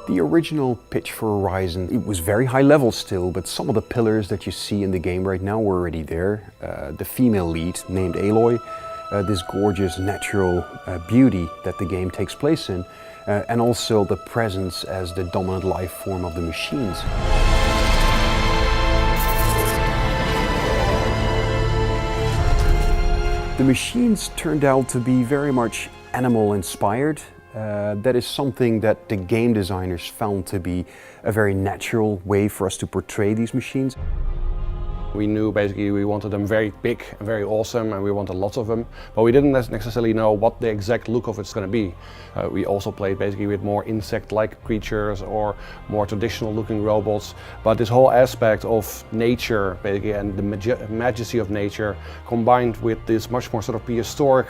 The original pitch for Horizon, it was very high level still, but some of the pillars that you see in the game right now were already there. The female lead, named Aloy, this gorgeous natural beauty that the game takes place in, and also the presence as the dominant life form of the machines. The machines turned out to be very much animal inspired. That is something that the game designers found to be a very natural way for us to portray these machines. We knew basically we wanted them very big and very awesome, and we wanted lots of them, but we didn't necessarily know what the exact look of it's going to be. We also played basically with more insect-like creatures or more traditional looking robots, but this whole aspect of nature basically and the majesty of nature combined with this much more sort of prehistoric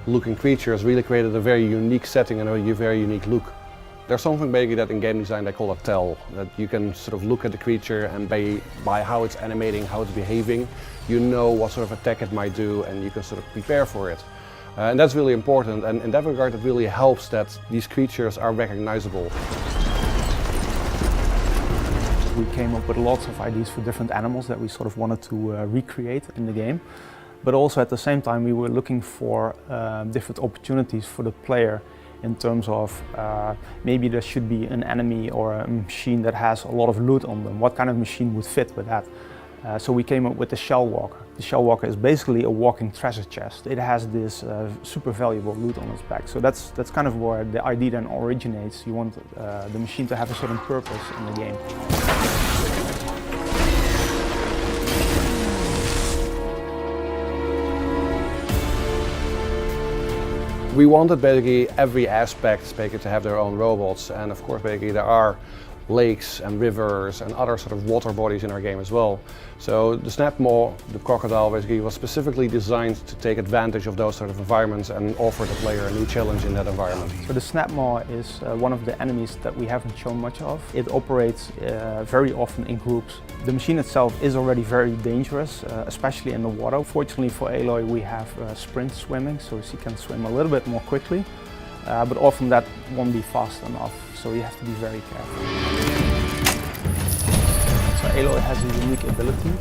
looking creatures really created a very unique setting and a very unique look. There's something basically that in game design they call a tell, that you can sort of look at the creature and by how it's animating, how it's behaving, you know what sort of attack it might do and you can sort of prepare for it. And that's really important, and in that regard it really helps that these creatures are recognizable. We came up with lots of ideas for different animals that we sort of wanted to recreate in the game. But also at the same time we were looking for different opportunities for the player in terms of maybe there should be an enemy or a machine that has a lot of loot on them. What kind of machine would fit with that? So we came up with the Shell Walker. The Shell Walker is basically a walking treasure chest. It has this super valuable loot on its back. So that's kind of where the idea then originates. You want the machine to have a certain purpose in the game. We wanted basically every aspect basically to have their own robots, and of course basically there are lakes and rivers and other sort of water bodies in our game as well. So the Snapmaw, the crocodile, basically was specifically designed to take advantage of those sort of environments and offer the player a new challenge in that environment. So the Snapmaw is one of the enemies that we haven't shown much of. It operates very often in groups. The machine itself is already very dangerous, especially in the water. Fortunately for Aloy we have sprint swimming, so she can swim a little bit more quickly. But often that won't be fast enough, so you have to be very careful. So Aloy has a unique ability.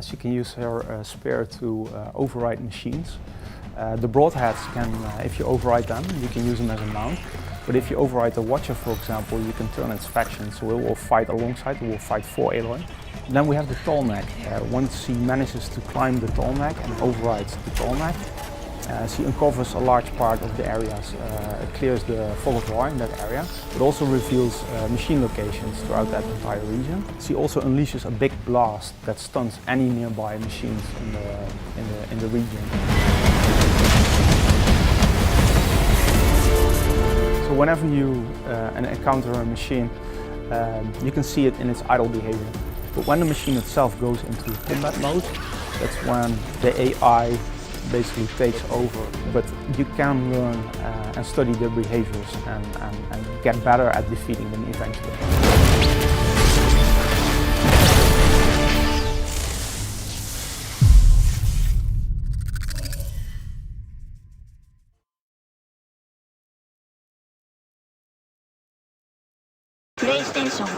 She can use her spear to override machines. The broadheads can, if you override them, you can use them as a mount. But if you override the Watcher, for example, you can turn its faction, so it will fight alongside, it will fight for Aloy. Then we have the tall neck. Once she manages to climb the tall neck and overrides the tall neck, she uncovers a large part of the areas, clears the fog of war in that area, but also reveals machine locations throughout that entire region. She also unleashes a big blast that stuns any nearby machines in the region. So whenever you encounter a machine, you can see it in its idle behavior. But when the machine itself goes into combat mode, that's when the AI basically takes over, but you can learn and study their behaviors and get better at defeating them eventually. PlayStation